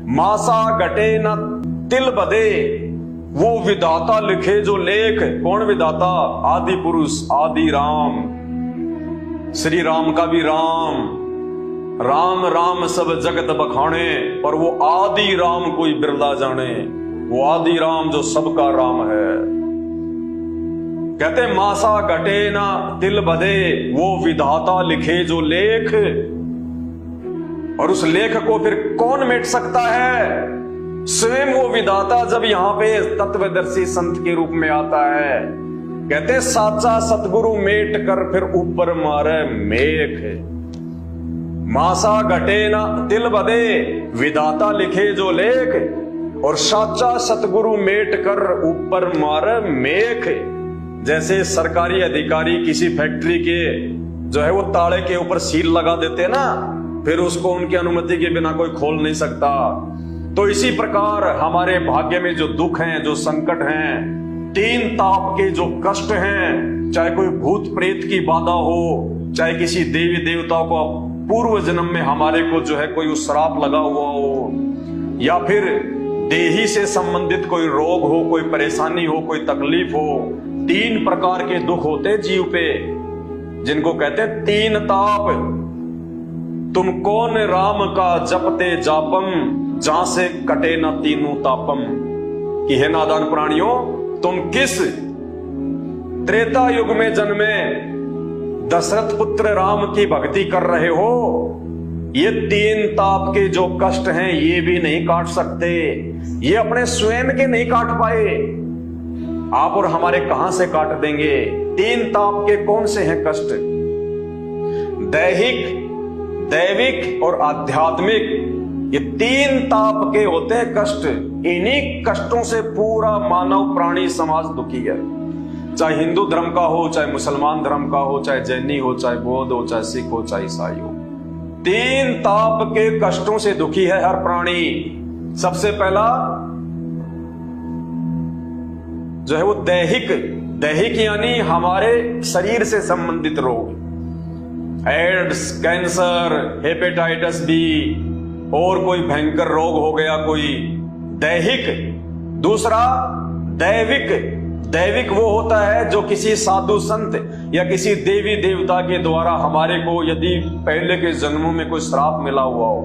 मासा घटे न तिल बदे, वो विधाता लिखे जो लेख। कौन विधाता? आदि पुरुष आदि राम, श्री राम का भी राम। राम राम सब जगत बखाने, पर वो आदि राम कोई बिरला जाने। वो आदि राम जो सबका राम है। कहते मासा घटे ना तिल बदे, वो विधाता लिखे जो लेख। और उस लेख को फिर कौन मिट सकता है? स्वयं वो विधाता जब यहां पे तत्वदर्शी संत के रूप में आता है। कहते साचा सतगुरु मेट कर फिर ऊपर मारे मेख। मासा घटे ना तिल बदे, विधाता लिखे जो लेख। और साचा सतगुरु मेट कर ऊपर मारे मेख। जैसे सरकारी अधिकारी किसी फैक्ट्री के जो है वो ताले के ऊपर सील लगा देते हैं ना, फिर उसको उनकी अनुमति के बिना कोई खोल नहीं सकता। तो इसी प्रकार हमारे भाग्य में जो दुख हैं, जो संकट हैं, तीन ताप के जो कष्ट हैं, चाहे कोई भूत प्रेत की बाधा हो, चाहे किसी देवी देवताओं को पूर्व जन्म में हमारे को जो है कोई श्राप लगा हुआ हो, या फिर देही से संबंधित कोई रोग हो, कोई परेशानी हो, कोई तकलीफ हो। तीन प्रकार के दुख होते जीव पे, जिनको कहते हैं तीन ताप। तुम कौन राम का जपते जापम, जहां से कटे न तीनों तापम। कि हे नादान प्राणियों, तुम किस त्रेता युग में जन्मे दशरथ पुत्र राम की भक्ति कर रहे हो? ये तीन ताप के जो कष्ट हैं ये भी नहीं काट सकते। ये अपने स्वयं के नहीं काट पाए, आप और हमारे कहां से काट देंगे? तीन ताप के कौन से हैं कष्ट? दैहिक, दैविक और आध्यात्मिक, ये तीन ताप के होते हैं कष्ट। इन्हीं कष्टों से पूरा मानव प्राणी समाज दुखी है। चाहे हिंदू धर्म का हो, चाहे मुसलमान धर्म का हो, चाहे जैनी हो, चाहे बौद्ध हो, चाहे सिख हो, चाहे ईसाई हो, तीन ताप के कष्टों से दुखी है हर प्राणी। सबसे पहला जो है वो दैहिक। दैहिक यानी हमारे शरीर से संबंधित रोग, एड्स, कैंसर, हेपेटाइटिस बी और कोई भयंकर रोग हो गया कोई, दैहिक। दूसरा दैविक। दैविक वो होता है जो किसी साधु संत या किसी देवी देवता के द्वारा हमारे को यदि पहले के जन्मों में कोई श्राप मिला हुआ हो।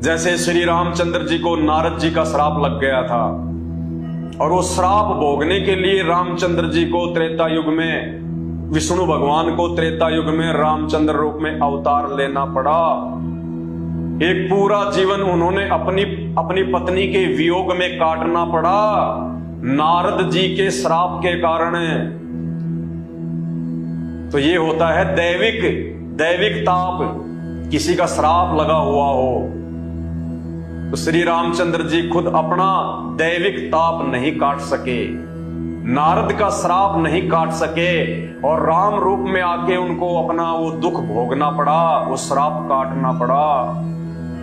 जैसे श्री रामचंद्र जी को नारद जी का श्राप लग गया था, और वो श्राप भोगने के लिए रामचंद्र जी को त्रेता युग में, विष्णु भगवान को त्रेता युग में रामचंद्र रूप में अवतार लेना पड़ा। एक पूरा जीवन उन्होंने अपनी पत्नी के वियोग में काटना पड़ा, नारद जी के श्राप के कारण। तो ये होता है दैविक। दैविक ताप, किसी का श्राप लगा हुआ हो तो श्री रामचंद्र जी खुद अपना दैविक ताप नहीं काट सके, नारद का श्राप नहीं काट सके, और राम रूप में आके उनको अपना वो दुख भोगना पड़ा, वो श्राप काटना पड़ा।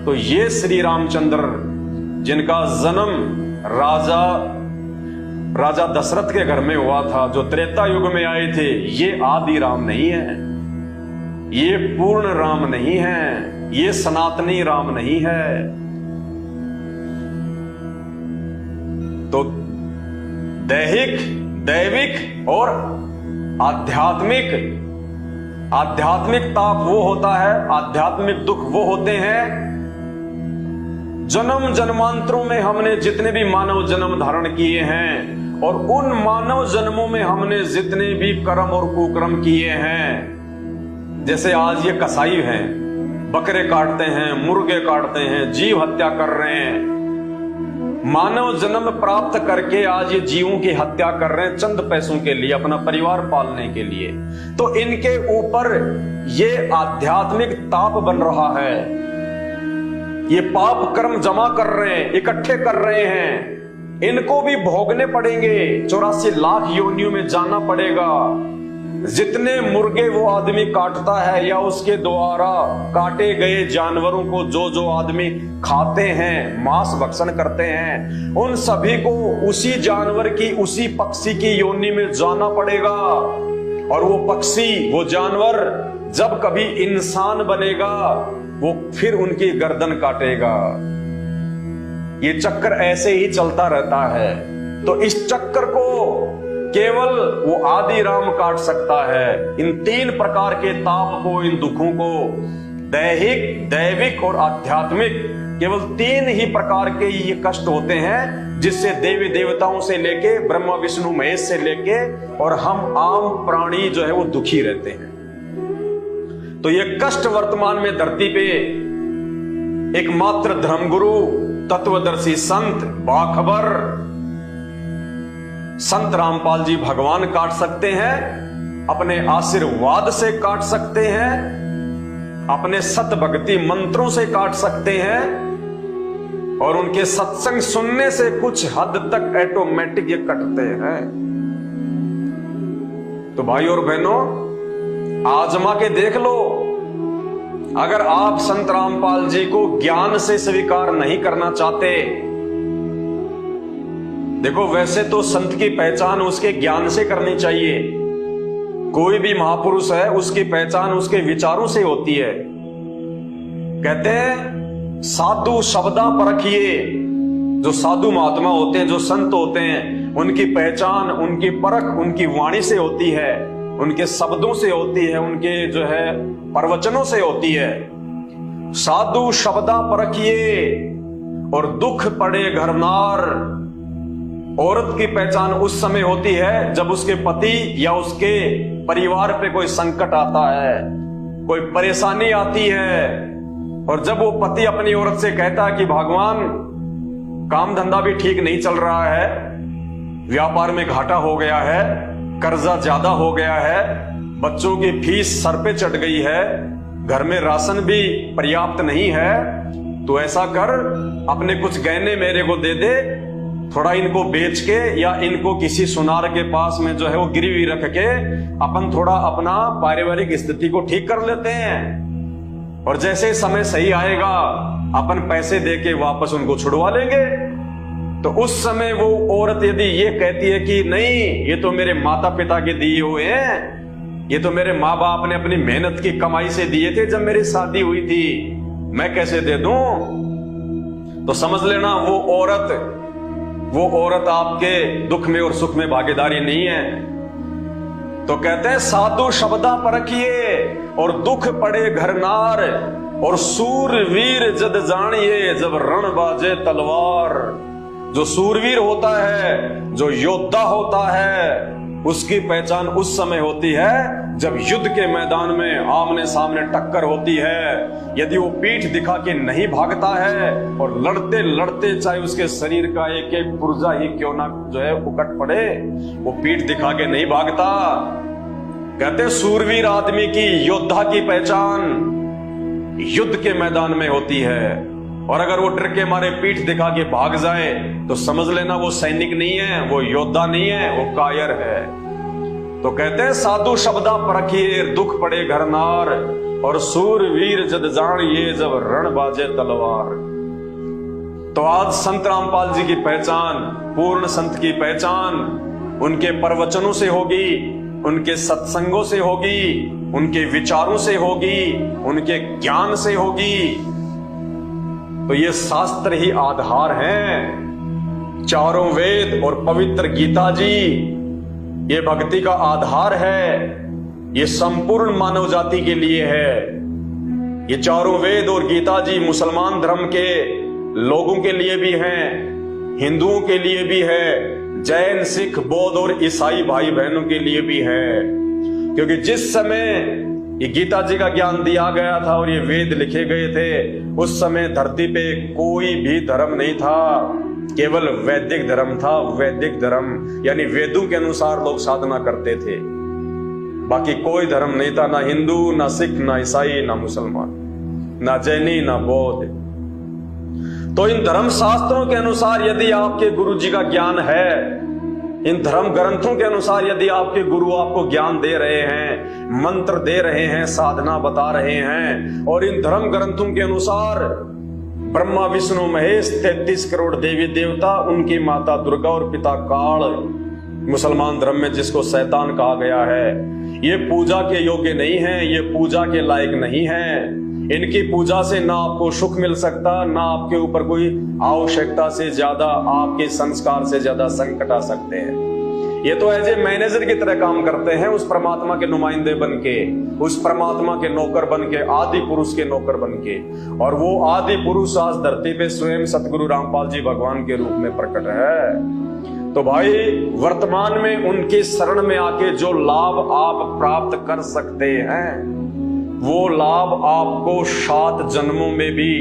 तो ये श्री रामचंद्र जिनका जन्म राजा दशरथ के घर में हुआ था, जो त्रेता युग में आए थे, ये आदि राम नहीं है, ये पूर्ण राम नहीं है, ये सनातनी राम नहीं है। तो दैहिक, दैविक और आध्यात्मिक। आध्यात्मिक ताप वो होता है, आध्यात्मिक दुख वो होते हैं जन्म जन्मांतरों में हमने जितने भी मानव जन्म धारण किए हैं, और उन मानव जन्मों में हमने जितने भी कर्म और कुकर्म किए हैं। जैसे आज ये कसाई हैं, बकरे काटते हैं, मुर्गे काटते हैं, जीव हत्या कर रहे हैं, मानव जन्म प्राप्त करके आज ये जीवों की हत्या कर रहे हैं चंद पैसों के लिए, अपना परिवार पालने के लिए। तो इनके ऊपर ये आध्यात्मिक ताप बन रहा है, ये पाप कर्म जमा कर रहे हैं, इकट्ठे कर रहे हैं, इनको भी भोगने पड़ेंगे। 84 लाख योनियों में जाना पड़ेगा। जितने मुर्गे वो आदमी काटता है या उसके द्वारा काटे गए जानवरों को जो आदमी खाते हैं, मांस भक्षण करते हैं, उन सभी को उसी जानवर की, उसी पक्षी की योनि में जाना पड़ेगा। और वो पक्षी, वो जानवर जब कभी इंसान बनेगा, वो फिर उनकी गर्दन काटेगा। ये चक्कर ऐसे ही चलता रहता है। तो इस चक्कर को केवल वो आदि राम काट सकता है। इन 3 प्रकार के ताप को, इन दुखों को, दैहिक, दैविक और आध्यात्मिक, केवल 3 ही प्रकार के ये कष्ट होते हैं जिससे देवी देवताओं से लेके ब्रह्मा विष्णु महेश से लेके और हम आम प्राणी जो है वो दुखी रहते हैं। तो ये कष्ट वर्तमान में धरती पे एकमात्र धर्मगुरु, तत्वदर्शी संत, बाखबर संत रामपाल जी भगवान काट सकते हैं। अपने आशीर्वाद से काट सकते हैं, अपने सत भक्ति मंत्रों से काट सकते हैं, और उनके सत्संग सुनने से कुछ हद तक ऑटोमेटिक ये कटते हैं। तो भाई और बहनों, आजमा के देख लो। अगर आप संत रामपाल जी को ज्ञान से स्वीकार नहीं करना चाहते, देखो वैसे तो संत की पहचान उसके ज्ञान से करनी चाहिए। कोई भी महापुरुष है उसकी पहचान उसके विचारों से होती है। कहते हैं साधु शब्दा परखिए। जो साधु महात्मा होते हैं, जो संत होते हैं, उनकी पहचान, उनकी परख उनकी वाणी से होती है, उनके शब्दों से होती है, उनके जो है प्रवचनों से होती है। साधु शब्दा परखिए और दुख पड़े घर नार। औरत की पहचान उस समय होती है जब उसके पति या उसके परिवार पे कोई संकट आता है, कोई परेशानी आती है, और जब वो पति अपनी औरत से कहता है कि भगवान काम धंधा भी ठीक नहीं चल रहा है, व्यापार में घाटा हो गया है, कर्जा ज्यादा हो गया है, बच्चों की फीस सर पे चढ़ गई है, घर में राशन भी पर्याप्त नहीं है, तो ऐसा कर अपने कुछ गहने मेरे को दे दे, थोड़ा इनको बेच के या इनको किसी सुनार के पास में जो है वो गिरवी रख के अपन थोड़ा अपना पारिवारिक स्थिति को ठीक कर लेते हैं, और जैसे समय सही आएगा अपन पैसे दे के वापस उनको छुड़वा लेंगे। तो उस समय वो औरत यदि ये कहती है कि नहीं, ये तो मेरे माता पिता के दिए हुए हैं, ये तो मेरे माँ बाप ने अपनी मेहनत की कमाई से दिए थे जब मेरी शादी हुई थी, मैं कैसे दे दूं, तो समझ लेना वो औरत आपके दुख में और सुख में भागीदारी नहीं है। तो कहते हैं साधु शब्दा परखिए और दुख पड़े घर नार, और सूरवीर जद जानिए जब रण बाजे तलवार। जो सूरवीर होता है, जो योद्धा होता है, उसकी पहचान उस समय होती है जब युद्ध के मैदान में आमने सामने टक्कर होती है। यदि वो पीठ दिखा के नहीं भागता है और लड़ते लड़ते चाहे उसके शरीर का एक एक पुर्जा ही क्यों ना जो है उकट पड़े, वो पीठ दिखा के नहीं भागता। कहते सूरवीर आदमी की, योद्धा की पहचान युद्ध के मैदान में होती है, और अगर वो डर के मारे पीठ दिखा के भाग जाए तो समझ लेना वो सैनिक नहीं है, वो योद्धा नहीं है, वो कायर है। तो कहते हैं साधु शब्दा परखिए दुख पड़े घर नार, और सूरवीर जद जानिए जब रण बाजे तलवार। तो आज संत रामपाल जी की पहचान, पूर्ण संत की पहचान उनके प्रवचनों से होगी, उनके सत्संगों से होगी, उनके विचारों से होगी, उनके ज्ञान से होगी। तो ये शास्त्र ही आधार हैं। चारों वेद और पवित्र गीता जी ये भक्ति का आधार है, ये संपूर्ण मानव जाति के लिए है। ये चारों वेद और गीता जी मुसलमान धर्म के लोगों के लिए भी हैं, हिंदुओं के लिए भी है, जैन, सिख, बौद्ध और ईसाई भाई बहनों के लिए भी है। क्योंकि जिस समय ये गीता जी का ज्ञान दिया गया था और ये वेद लिखे गए थे, उस समय धरती पे कोई भी धर्म नहीं था, केवल वैदिक धर्म था। वैदिक धर्म यानी वेदों के अनुसार लोग साधना करते थे, बाकी कोई धर्म नहीं था, ना हिंदू, ना सिख, ना ईसाई, ना मुसलमान, ना जैनी, ना बौद्ध। तो इन धर्म शास्त्रों के अनुसार यदि आपके गुरु जी का ज्ञान है, इन धर्म ग्रंथों के अनुसार यदि आपके गुरु आपको ज्ञान दे रहे हैं, मंत्र दे रहे हैं, साधना बता रहे हैं, और इन धर्म ग्रंथों के अनुसार ब्रह्मा विष्णु महेश 33 करोड़ देवी देवता, उनकी माता दुर्गा और पिता काल, मुसलमान धर्म में जिसको शैतान कहा गया है, ये पूजा के योग्य नहीं है, ये पूजा के लायक नहीं है। इनकी पूजा से ना आपको सुख मिल सकता, ना आपके ऊपर कोई आवश्यकता से ज्यादा, आपके संस्कार से ज्यादा संकट आ सकते हैं। ये तो एज ए मैनेजर की तरह काम करते हैं, उस परमात्मा के नुमाइंदे बन के, उस परमात्मा के नौकर बन के, आदि पुरुष के नौकर बन के। और वो आदि पुरुष आज धरती पे स्वयं सतगुरु रामपाल जी भगवान के रूप में प्रकट है। तो भाई वर्तमान में उनकी शरण में आके जो लाभ आप प्राप्त कर सकते हैं, वो लाभ आपको 7 जन्मों में भी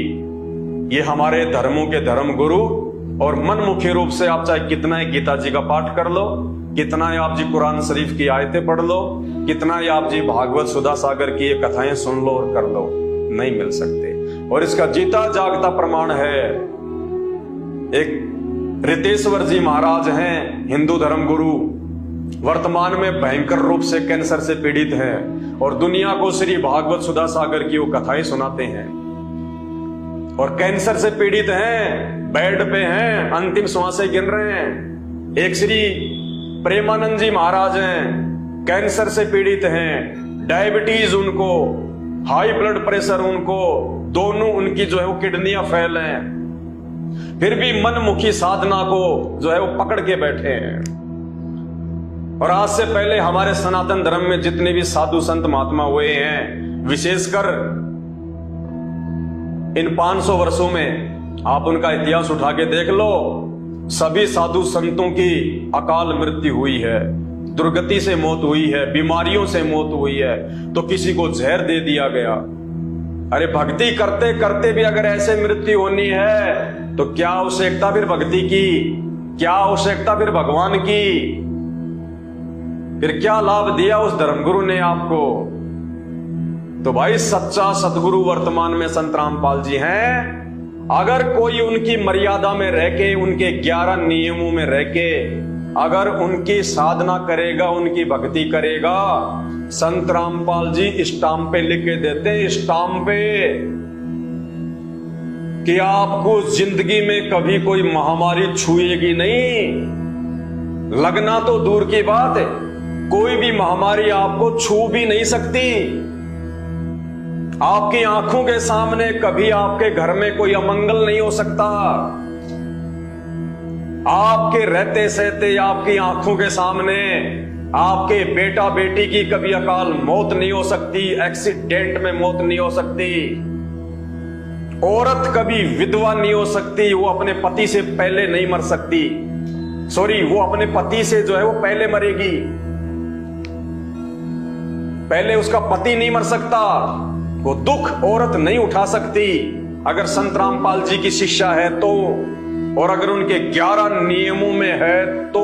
ये हमारे धर्मों के धर्म गुरु, और मनमुखी रूप से आप चाहे कितना ही गीता जी का पाठ कर लो, कितना ही आप जी कुरान शरीफ की आयतें पढ़ लो, कितना ही आप जी भागवत सुधा सागर की ये कथाएं सुन लो और कर लो, नहीं मिल सकते। और इसका जीता जागता प्रमाण है, एक रितेश्वर जी महाराज हैं, हिंदू धर्म गुरु, वर्तमान में भयंकर रूप से कैंसर से पीड़ित हैं और दुनिया को श्री भागवत सुधा सागर की वो कथाएं सुनाते हैं, और कैंसर से पीड़ित हैं, बेड पे हैं, अंतिम श्वासें गिन रहे हैं। एक श्री प्रेमानंद जी महाराज हैं, कैंसर से पीड़ित हैं, डायबिटीज उनको, हाई ब्लड प्रेशर उनको, दोनों उनकी जो है वो किडनियां फेल हैं, फिर भी मनमुखी साधना को जो है वो पकड़ के बैठे हैं। और आज से पहले हमारे सनातन धर्म में जितने भी साधु संत महात्मा हुए हैं, विशेषकर इन 500 वर्षों में आप उनका इतिहास उठा के देख लो, सभी साधु संतों की अकाल मृत्यु हुई है, दुर्गति से मौत हुई है, बीमारियों से मौत हुई है, तो किसी को जहर दे दिया गया। अरे भक्ति करते करते भी अगर ऐसे मृत्यु होनी है तो क्या आवश्यकता फिर भक्ति की, क्या आवश्यकता फिर भगवान की? फिर क्या लाभ दिया उस धर्मगुरु ने आपको? तो भाई सच्चा सतगुरु वर्तमान में संत रामपाल जी हैं। अगर कोई उनकी मर्यादा में रह के, उनके 11 नियमों में रह के अगर उनकी साधना करेगा, उनकी भक्ति करेगा, संत रामपाल जी स्टाम्प पे लिख के देते हैं, स्टाम्प पे, कि आपको जिंदगी में कभी कोई महामारी छुएगी नहीं। लगना तो दूर की बात है, कोई भी महामारी आपको छू भी नहीं सकती। आपकी आंखों के सामने कभी आपके घर में कोई अमंगल नहीं हो सकता। आपके रहते सहते आपकी आंखों के सामने आपके बेटा बेटी की कभी अकाल मौत नहीं हो सकती, एक्सीडेंट में मौत नहीं हो सकती। औरत कभी विधवा नहीं हो सकती, वो अपने पति से पहले नहीं मर सकती, सॉरी, वो अपने पति से जो है वो पहले मरेगी, पहले उसका पति नहीं मर सकता। वो दुख औरत नहीं उठा सकती अगर संत रामपाल जी की शिक्षा है तो, और अगर उनके 11 नियमों में है तो।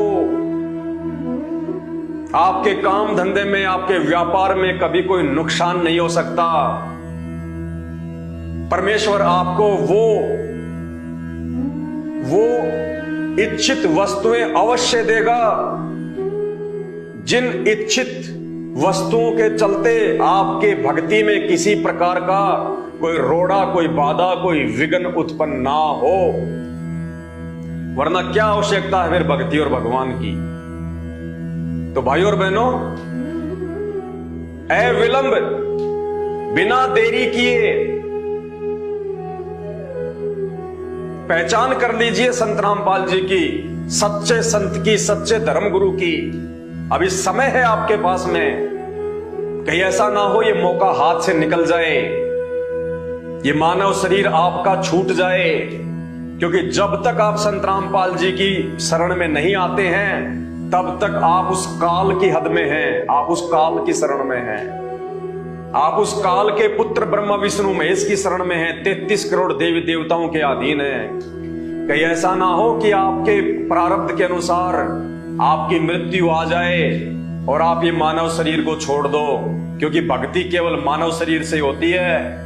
आपके काम धंधे में, आपके व्यापार में कभी कोई नुकसान नहीं हो सकता। परमेश्वर आपको वो इच्छित वस्तुएं अवश्य देगा, जिन इच्छित वस्तुओं के चलते आपके भक्ति में किसी प्रकार का कोई रोड़ा, कोई बाधा, कोई विघ्न उत्पन्न ना हो। वरना क्या आवश्यकता है फिर भक्ति और भगवान की? तो भाई और बहनों, अविलंब, बिना देरी किए पहचान कर लीजिए संत रामपाल जी की, सच्चे संत की, सच्चे धर्मगुरु की। अभी समय है आपके पास में, कहीं ऐसा ना हो ये मौका हाथ से निकल जाए, ये मानव शरीर आपका छूट जाए। क्योंकि जब तक आप संत रामपाल जी की शरण में नहीं आते हैं, तब तक आप उस काल की हद में हैं, आप उस काल की शरण में हैं, आप उस काल के पुत्र ब्रह्मा विष्णु महेश की शरण में हैं, 33 करोड़ देवी देवताओं के अधीन हैं। कहीं ऐसा ना हो कि आपके प्रारब्ध के अनुसार आपकी मृत्यु आ जाए और आप ये मानव शरीर को छोड़ दो। क्योंकि भक्ति केवल मानव शरीर से होती है,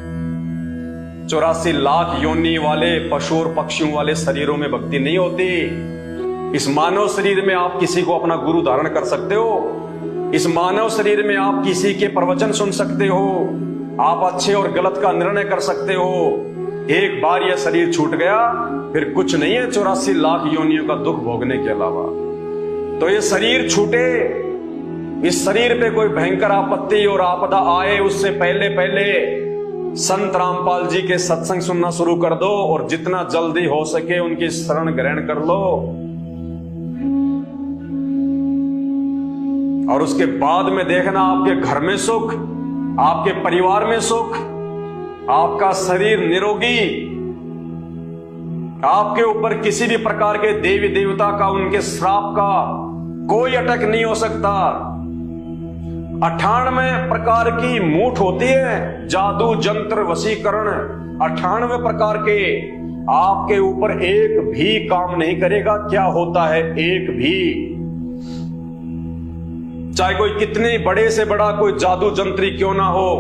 84 लाख योनि वाले पशु और पक्षियों वाले शरीरों में भक्ति नहीं होती। इस मानव शरीर में आप किसी को अपना गुरु धारण कर सकते हो, इस मानव शरीर में आप किसी के प्रवचन सुन सकते हो, आप अच्छे और गलत का निर्णय कर सकते हो। एक बार यह शरीर छूट गया फिर कुछ नहीं है 84 लाख योनियों का दुख भोगने के अलावा। तो ये शरीर छूटे, इस शरीर पे कोई भयंकर आपत्ति और आपदा आए, उससे पहले पहले संत रामपाल जी के सत्संग सुनना शुरू कर दो और जितना जल्दी हो सके उनकी शरण ग्रहण कर लो। और उसके बाद में देखना आपके घर में सुख, आपके परिवार में सुख, आपका शरीर निरोगी, आपके ऊपर किसी भी प्रकार के देवी देवता का, उनके श्राप का कोई अटैक नहीं हो सकता। 98 प्रकार की मूठ होती है, जादू जंत्र वशीकरण 98 प्रकार के, आपके ऊपर एक भी काम नहीं करेगा। क्या होता है? एक भी। चाहे कोई कितने बड़े से बड़ा कोई जादू जंत्री क्यों ना हो,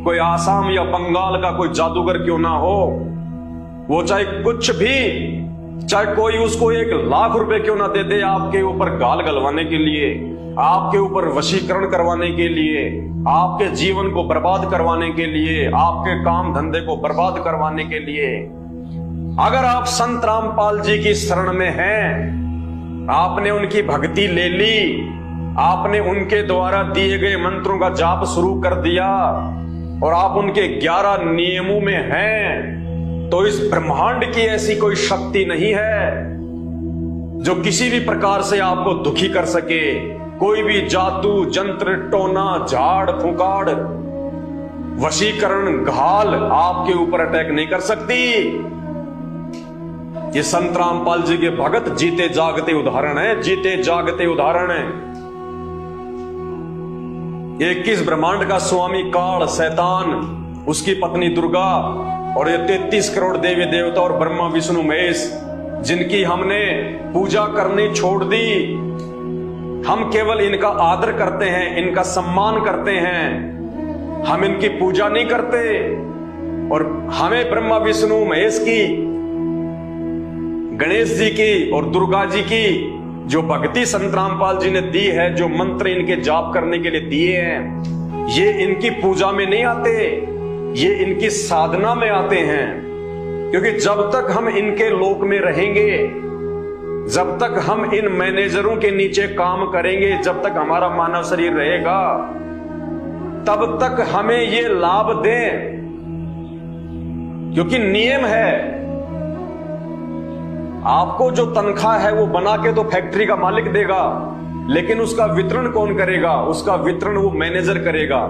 कोई आसाम या बंगाल का कोई जादूगर क्यों ना हो, वो चाहे कुछ भी, चाहे कोई उसको 1 लाख रुपए क्यों ना दे दे आपके ऊपर गाल गलवाने के लिए, आपके ऊपर वशीकरण करवाने के लिए, आपके जीवन को बर्बाद करवाने के लिए, आपके काम धंधे को बर्बाद करवाने के लिए। अगर आप संत रामपाल जी की शरण में हैं, आपने उनकी भक्ति ले ली, आपने उनके द्वारा दिए गए मंत्रों का जाप शुरू कर दिया और आप उनके 11 नियमों में हैं, तो इस ब्रह्मांड की ऐसी कोई शक्ति नहीं है जो किसी भी प्रकार से आपको दुखी कर सके। कोई भी जादू जंत्र टोना झाड़ फुकाड़ वशीकरण घाल आपके ऊपर अटैक नहीं कर सकती। ये संत रामपाल जी के भगत जीते जागते उदाहरण है, जीते जागते उदाहरण है। 21 ब्रह्मांड का स्वामी काल शैतान, उसकी पत्नी दुर्गा और ये 33 करोड़ देवी देवता और ब्रह्मा विष्णु महेश, जिनकी हमने पूजा करनी छोड़ दी। हम केवल इनका आदर करते हैं, इनका सम्मान करते हैं, हम इनकी पूजा नहीं करते। और हमें ब्रह्मा विष्णु महेश की, गणेश जी की और दुर्गा जी की जो भक्ति संत रामपाल जी ने दी है, जो मंत्र इनके जाप करने के लिए दिए हैं, ये इनकी पूजा में नहीं आते, ये इनकी साधना में आते हैं। क्योंकि जब तक हम इनके लोक में रहेंगे, जब तक हम इन मैनेजरों के नीचे काम करेंगे, जब तक हमारा मानव शरीर रहेगा, तब तक हमें ये लाभ दें। क्योंकि नियम है, आपको जो तनख्वाह है वो बना के तो फैक्ट्री का मालिक देगा, लेकिन उसका वितरण कौन करेगा? उसका वितरण वो मैनेजर करेगा।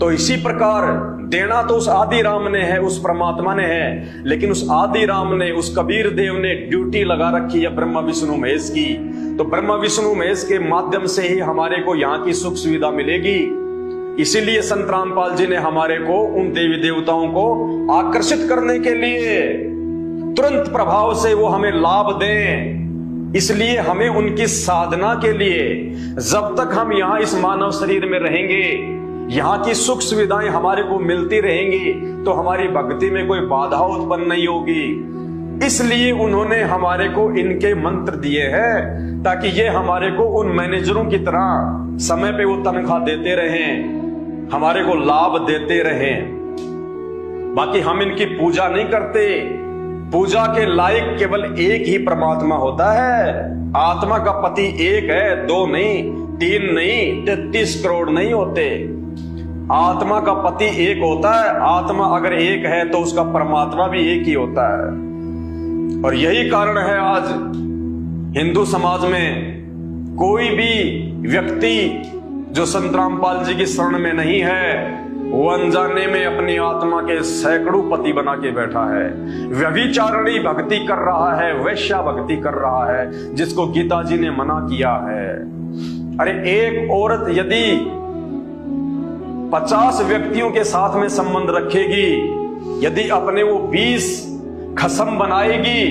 तो इसी प्रकार देना तो उस आदि राम ने है, उस परमात्मा ने है, लेकिन उस आदि राम ने, उस कबीर देव ने ड्यूटी लगा रखी है ब्रह्मा विष्णु महेश की। तो ब्रह्मा विष्णु महेश के माध्यम से ही हमारे को यहाँ की सुख सुविधा मिलेगी। इसीलिए संत रामपाल जी ने हमारे को उन देवी देवताओं को आकर्षित करने के लिए तुरंत प्रभाव से वो हमें लाभ दें। इसलिए हमें उनकी साधना के लिए, जब तक हम यहाँ इस मानव शरीर में रहेंगे, यहाँ की सुख सुविधाएं हमारे को मिलती रहेंगी, तो हमारी भक्ति में कोई बाधा उत्पन्न नहीं होगी। इसलिए उन्होंने हमारे को इनके मंत्र दिए हैं, ताकि ये हमारे को उन मैनेजरों की तरह समय पे वो तनख्वाह देते रहें, हमारे को लाभ देते रहें। बाकी हम इनकी पूजा नहीं करते। पूजा के लायक केवल एक ही परमात्मा होता है। आत्मा का पति एक है, 2 नहीं, 3 नहीं, 33 करोड़ नहीं होते। आत्मा का पति एक होता है। आत्मा अगर एक है तो उसका परमात्मा भी एक ही होता है। और यही कारण है आज हिंदू समाज में कोई भी व्यक्ति जो संत रामपाल जी की शरण में नहीं है, वो अनजाने में अपनी आत्मा के सैकड़ों पति बना के बैठा है, व्यभिचारिणी भक्ति कर रहा है, वैश्या भक्ति कर रहा है, जिसको गीता जी ने मना किया है। अरे एक औरत यदि 50 व्यक्तियों के साथ में संबंध रखेगी, यदि अपने वो 20 खसम बनाएगी,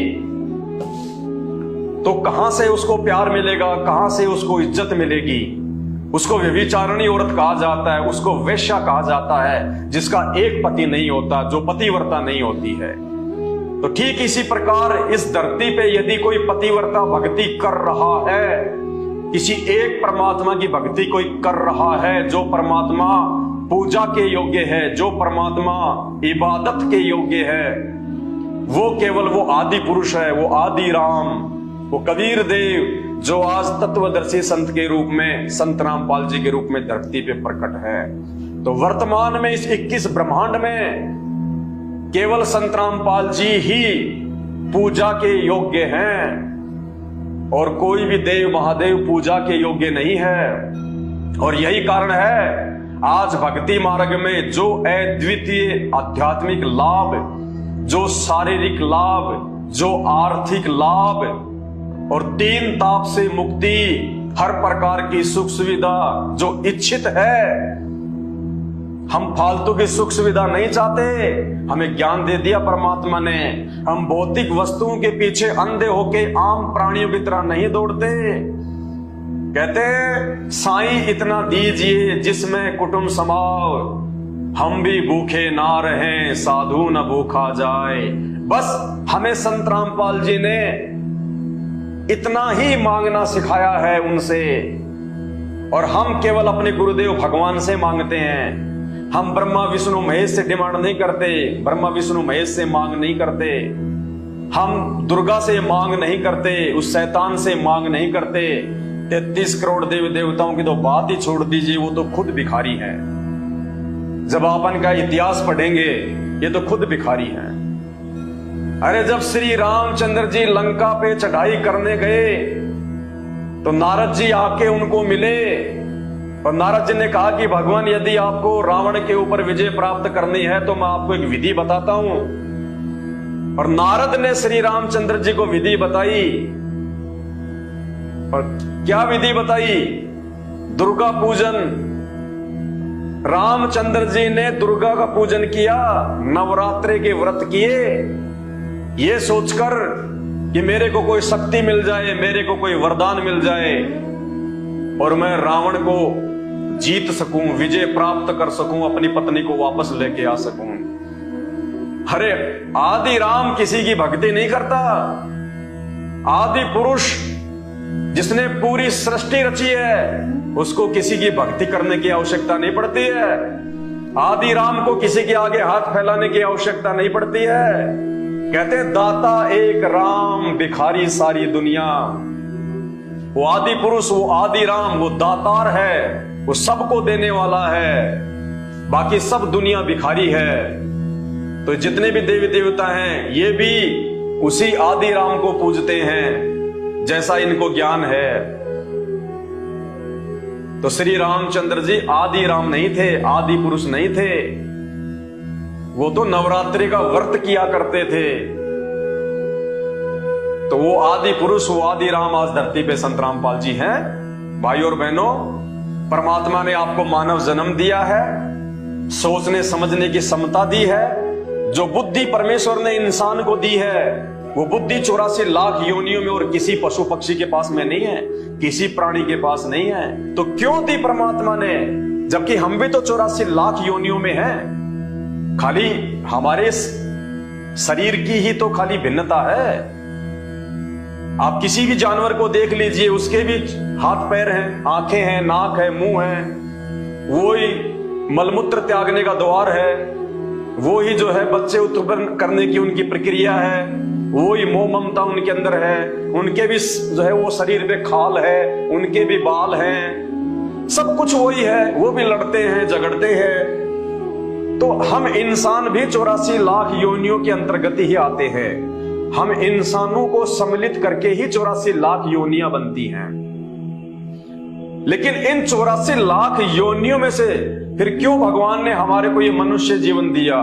तो कहां से उसको प्यार मिलेगा, कहां से उसको इज्जत मिलेगी? उसको व्यभिचारिणी औरत कहा जाता है, उसको वैश्या कहा जाता है, जिसका एक पति नहीं होता, जो पतिव्रता नहीं होती है। तो ठीक इसी प्रकार इस धरती पे यदि कोई पतिव्रता भक्ति कर रहा है, किसी एक परमात्मा की भक्ति कोई कर रहा है, जो परमात्मा पूजा के योग्य है, जो परमात्मा इबादत के योग्य है, वो केवल वो आदि पुरुष है, वो आदि राम, वो कबीर देव, जो आज तत्वदर्शी संत के रूप में, संत रामपाल जी के रूप में धरती पे प्रकट है। तो वर्तमान में इस 21 ब्रह्मांड में केवल संत रामपाल जी ही पूजा के योग्य हैं और कोई भी देव महादेव पूजा के योग्य नहीं है। और यही कारण है आज भक्ति मार्ग में जो अद्वितीय आध्यात्मिक लाभ, जो शारीरिक लाभ, जो आर्थिक लाभ और 3 ताप से मुक्ति, हर प्रकार की सुख सुविधा जो इच्छित है, हम फालतू की सुख सुविधा नहीं चाहते। हमें ज्ञान दे दिया परमात्मा ने। हम भौतिक वस्तुओं के पीछे अंधे होके आम प्राणियों की तरह नहीं दौड़ते। कहते साईं इतना दीजिए जिसमें कुटुंब समाओ, हम भी भूखे ना रहें साधु न भूखा जाए। बस हमें संत रामपाल जी ने इतना ही मांगना सिखाया है उनसे, और हम केवल अपने गुरुदेव भगवान से मांगते हैं। हम ब्रह्मा विष्णु महेश से डिमांड नहीं करते, ब्रह्मा विष्णु महेश से मांग नहीं करते, हम दुर्गा से मांग नहीं करते, उस शैतान से मांग नहीं करते। 33 करोड़ देवी देवताओं की तो बात ही छोड़ दीजिए, वो तो खुद भिखारी हैं। जब आप इनका इतिहास पढ़ेंगे ये तो खुद भिखारी हैं। अरे जब श्री रामचंद्र जी लंका पे चढ़ाई करने गए तो नारद जी आके उनको मिले और नारद जी ने कहा कि भगवान यदि आपको रावण के ऊपर विजय प्राप्त करनी है तो मैं आपको एक विधि बताता हूं। और नारद ने श्री रामचंद्र जी को विधि बताई। और क्या विधि बताई? दुर्गा पूजन। रामचंद्र जी ने दुर्गा का पूजन किया, नवरात्रि के व्रत किए, ये सोचकर कि मेरे को कोई शक्ति मिल जाए, मेरे को कोई वरदान मिल जाए और मैं रावण को जीत सकूं, विजय प्राप्त कर सकूं, अपनी पत्नी को वापस लेके आ सकूं। अरे आदि राम किसी की भक्ति नहीं करता। आदि पुरुष जिसने पूरी सृष्टि रची है उसको किसी की भक्ति करने की आवश्यकता नहीं पड़ती है। आदि राम को किसी के आगे हाथ फैलाने की आवश्यकता नहीं पड़ती है। कहते दाता एक राम, भिखारी सारी दुनिया। वो आदि पुरुष, वो आदि राम, वो दातार है, वो सबको देने वाला है। बाकी सब दुनिया भिखारी है। तो जितने भी देवी देवता हैं ये भी उसी आदि राम को पूजते हैं जैसा इनको ज्ञान है। तो श्री रामचंद्र जी आदि राम नहीं थे, आदि पुरुष नहीं थे। वो तो नवरात्रि का व्रत किया करते थे। तो वो आदि पुरुष, वो आदि राम आज धरती पे संत रामपाल जी हैं। भाई और बहनों, परमात्मा ने आपको मानव जन्म दिया है, सोचने समझने की क्षमता दी है। जो बुद्धि परमेश्वर ने इंसान को दी है वो बुद्धि 84 लाख योनियों में और किसी पशु पक्षी के पास में नहीं है, किसी प्राणी के पास नहीं है। तो क्यों दी परमात्मा ने, जबकि हम भी तो 84 लाख योनियों में हैं। खाली हमारे शरीर की ही तो खाली भिन्नता है। आप किसी भी जानवर को देख लीजिए, उसके भी हाथ पैर हैं, आंखें हैं, नाक है, मुंह है, वो ही मलमूत्र त्यागने का द्वार है, वो ही जो है बच्चे उत्पन्न करने की उनकी प्रक्रिया है, वो ही मोह ममता उनके अंदर है, उनके भी जो है वो शरीर पे खाल है, उनके भी बाल हैं, सब कुछ वही है। वो भी लड़ते हैं, झगड़ते हैं। तो हम इंसान भी 84 लाख योनियों के अंतर्गत ही आते हैं। हम इंसानों को सम्मिलित करके ही 84 लाख योनियां बनती हैं। लेकिन इन 84 लाख योनियों में से फिर क्यों भगवान ने हमारे को ये मनुष्य जीवन दिया?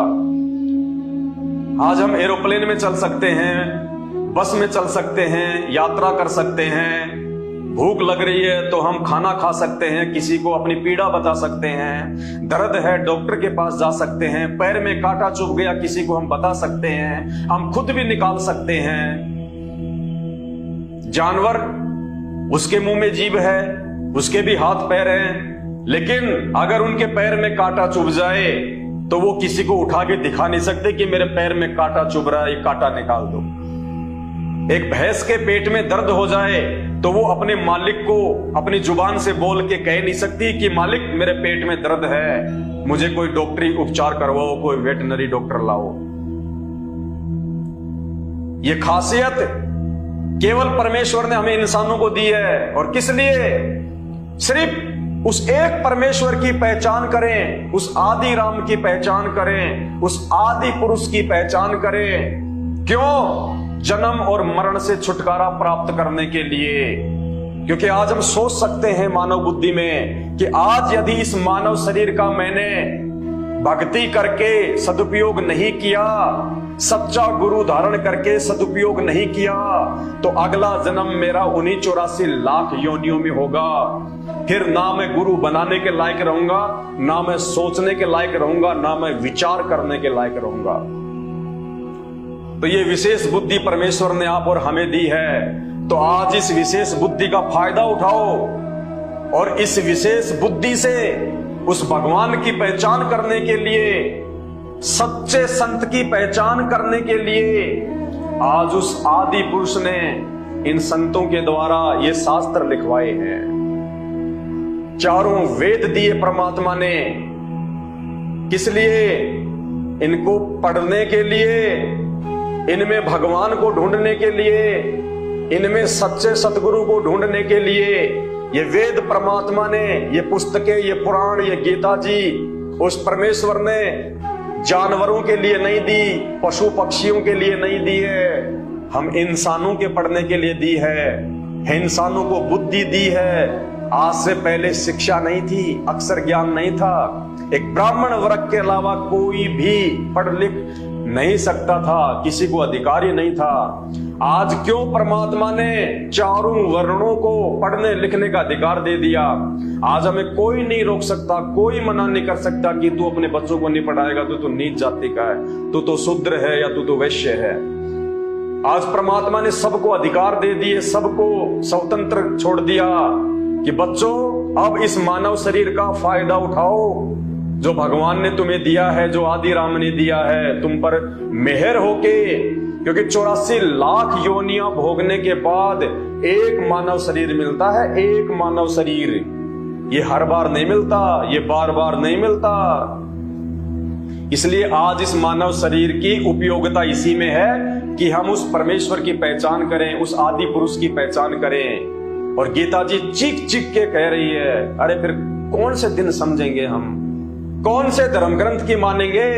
आज हम एरोप्लेन में चल सकते हैं, बस में चल सकते हैं, यात्रा कर सकते हैं, भूख लग रही है तो हम खाना खा सकते हैं, किसी को अपनी पीड़ा बता सकते हैं, दर्द है डॉक्टर के पास जा सकते हैं, पैर में कांटा चुभ गया किसी को हम बता सकते हैं, हम खुद भी निकाल सकते हैं। जानवर, उसके मुंह में जीभ है, उसके भी हाथ पैर हैं, लेकिन अगर उनके पैर में कांटा चुभ जाए तो वो किसी को उठा के दिखा नहीं सकते कि मेरे पैर में कांटा चुभ रहा है, ये कांटा निकाल दो। एक भैंस के पेट में दर्द हो जाए तो वो अपने मालिक को अपनी जुबान से बोल के कह नहीं सकती कि मालिक मेरे पेट में दर्द है, मुझे कोई डॉक्टरी उपचार करवाओ, कोई वेटनरी डॉक्टर लाओ। ये खासियत केवल परमेश्वर ने हमें इंसानों को दी है। और किस लिए? सिर्फ उस एक परमेश्वर की पहचान करें, उस आदि राम की पहचान करें, उस आदि पुरुष की पहचान करें। क्यों? जन्म और मरण से छुटकारा प्राप्त करने के लिए। क्योंकि आज हम सोच सकते हैं मानव बुद्धि में कि आज यदि इस मानव शरीर का मैंने भक्ति करके सदुपयोग नहीं किया, सच्चा गुरु धारण करके सदुपयोग नहीं किया, तो अगला जन्म मेरा उन्हीं 84 लाख योनियों में होगा। फिर ना मैं गुरु बनाने के लायक रहूंगा, ना मैं सोचने के लायक रहूंगा, ना मैं विचार करने के लायक रहूंगा। तो ये विशेष बुद्धि परमेश्वर ने आप और हमें दी है। तो आज इस विशेष बुद्धि का फायदा उठाओ और इस विशेष बुद्धि से उस भगवान की पहचान करने के लिए, सच्चे संत की पहचान करने के लिए आज उस आदि पुरुष ने इन संतों के द्वारा ये शास्त्र लिखवाए हैं। चारों वेद दिए परमात्मा ने, किस लिए? इनको पढ़ने के लिए, इनमें भगवान को ढूंढने के लिए, इनमें सच्चे सतगुरु को ढूंढने के लिए ये वेद परमात्मा ने, ये पुस्तकें, ये पुराण, ये गीता जी उस परमेश्वर ने जानवरों के लिए नहीं दी, पशु पक्षियों के लिए नहीं दी है, हम इंसानों के पढ़ने के लिए दी है। इंसानों को बुद्धि दी है। आज से पहले शिक्षा नहीं थी, अक्षर ज्ञान नहीं था। एक ब्राह्मण वर्ग के अलावा कोई भी पढ़ लिख नहीं सकता था, किसी को अधिकार ही नहीं था। आज क्यों परमात्मा ने चारों वर्णों को पढ़ने लिखने का अधिकार दे दिया? आज हमें कोई नहीं रोक सकता, कोई मना नहीं कर सकता कि तू अपने बच्चों को नहीं पढ़ाएगा तो नीच जाति का है, तू तो शूद्र है या तू तो वैश्य है। आज परमात्मा ने सबको अधिकार दे दिए, सबको स्वतंत्र छोड़ दिया कि बच्चों अब इस मानव शरीर का फायदा उठाओ जो भगवान ने तुम्हें दिया है, जो आदि राम ने दिया है तुम पर मेहर होके। क्योंकि 84 लाख योनियां भोगने के बाद एक मानव शरीर मिलता है, एक मानव शरीर। ये हर बार नहीं मिलता, ये बार बार नहीं मिलता। इसलिए आज इस मानव शरीर की उपयोगिता इसी में है कि हम उस परमेश्वर की पहचान करें, उस आदि पुरुष की पहचान करें। और गीता जी चीख चीख के कह रही है, अरे फिर कौन से दिन समझेंगे हम, कौन से धर्म ग्रंथ की मानेंगे?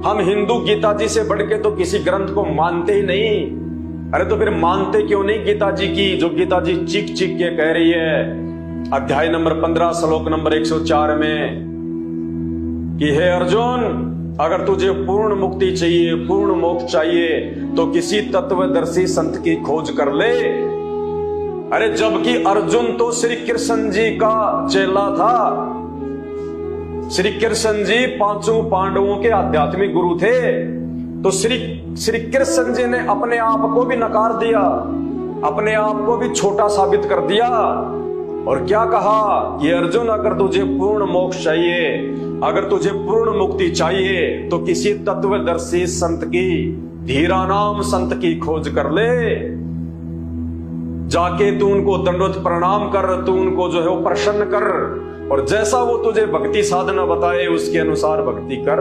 हम हिंदू गीता जी से बढ़ के तो किसी ग्रंथ को मानते ही नहीं। अरे तो फिर मानते क्यों नहीं गीता जी की, जो गीता जी चीख चीख के कह रही है अध्याय नंबर 15 श्लोक नंबर 104 में कि हे अर्जुन, अगर तुझे पूर्ण मुक्ति चाहिए, पूर्ण मोक्ष चाहिए तो किसी तत्वदर्शी संत की खोज कर ले। अरे जबकि अर्जुन तो श्री कृष्ण जी का चेला था। श्री कृष्ण जी पांचों पांडवों के आध्यात्मिक गुरु थे। तो श्री कृष्ण जी ने अपने आप को भी नकार दिया, अपने आप को भी छोटा साबित कर दिया और क्या कहा कि अर्जुन, अगर तुझे पूर्ण मोक्ष चाहिए, अगर तुझे पूर्ण मुक्ति चाहिए तो किसी तत्वदर्शी संत की, धीरा नाम संत की खोज कर ले। जाके तू उनको दंडवत प्रणाम कर, तू उनको जो है वो प्रसन्न कर और जैसा वो तुझे भक्ति साधना बताए उसके अनुसार भक्ति कर।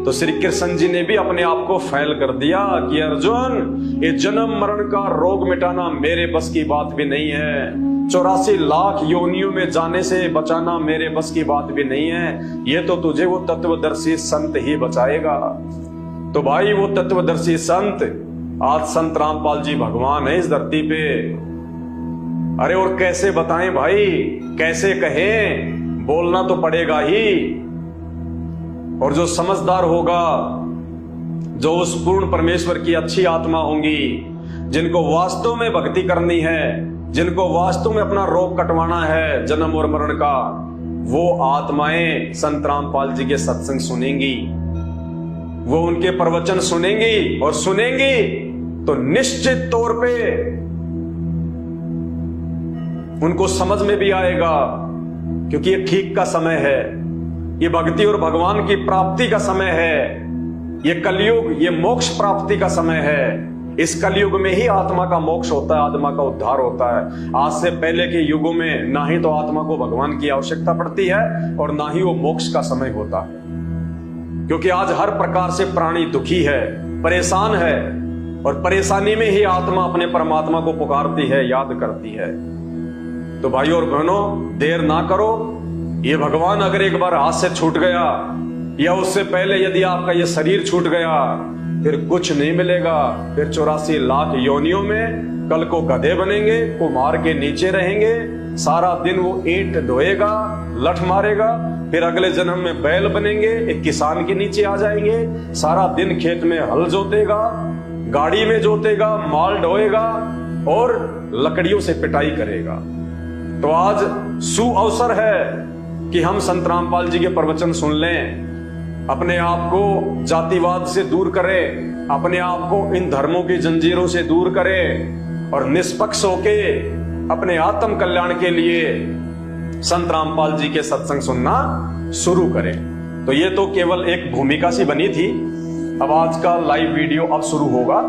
तो श्री कृष्ण जी ने भी अपने आप को फैल कर दिया कि अर्जुन, ये जन्म मरण का रोग मिटाना मेरे बस की बात भी नहीं है, 84 लाख योनियों में जाने से बचाना मेरे बस की बात भी नहीं है, ये तो तुझे वो तत्वदर्शी संत ही बचाएगा। तो भाई वो तत्वदर्शी संत आज संत रामपाल जी भगवान है इस धरती पे। अरे और कैसे बताएं भाई, कैसे कहें, बोलना तो पड़ेगा ही। और जो समझदार होगा, जो उस पूर्ण परमेश्वर की अच्छी आत्मा होंगी, जिनको वास्तव में भक्ति करनी है, जिनको वास्तव में अपना रोग कटवाना है जन्म और मरण का, वो आत्माएं संत रामपाल जी के सत्संग सुनेंगी, वो उनके प्रवचन सुनेंगी और सुनेंगी तो निश्चित तौर पे उनको समझ में भी आएगा। क्योंकि ये ठीक का समय है, ये भक्ति और भगवान की प्राप्ति का समय है, ये कलयुग, ये मोक्ष प्राप्ति का समय है। इस कलयुग में ही आत्मा का मोक्ष होता है, आत्मा का उद्धार होता है। आज से पहले के युगों में ना ही तो आत्मा को भगवान की आवश्यकता पड़ती है और ना ही वो मोक्ष का समय होता है। क्योंकि आज हर प्रकार से प्राणी दुखी है, परेशान है और परेशानी में ही आत्मा अपने परमात्मा को पुकारती है, याद करती है। तो भाइयों और बहनों, देर ना करो। ये भगवान अगर एक बार हाथ से छूट गया, या उससे पहले यदि आपका ये शरीर छूट गया, फिर कुछ नहीं मिलेगा। फिर 84 लाख योनियों में कल को गधे बनेंगे, कुम्हार के नीचे रहेंगे, सारा दिन वो ईंट ढोएगा, लठ मारेगा। फिर अगले जन्म में बैल बनेंगे, एक किसान के नीचे आ जाएंगे, सारा दिन खेत में हल जोतेगा, गाड़ी में जोतेगा, माल ढोएगा और लकड़ियों से पिटाई करेगा। तो आज सुअवसर है कि हम संत रामपाल जी के प्रवचन सुन लें, अपने आप को जातिवाद से दूर करें, अपने आप को इन धर्मों की जंजीरों से दूर करें और निष्पक्ष होके अपने आत्म कल्याण के लिए संत रामपाल जी के सत्संग सुनना शुरू करें। तो ये तो केवल एक भूमिका सी बनी थी। अब आज का लाइव वीडियो अब शुरू होगा।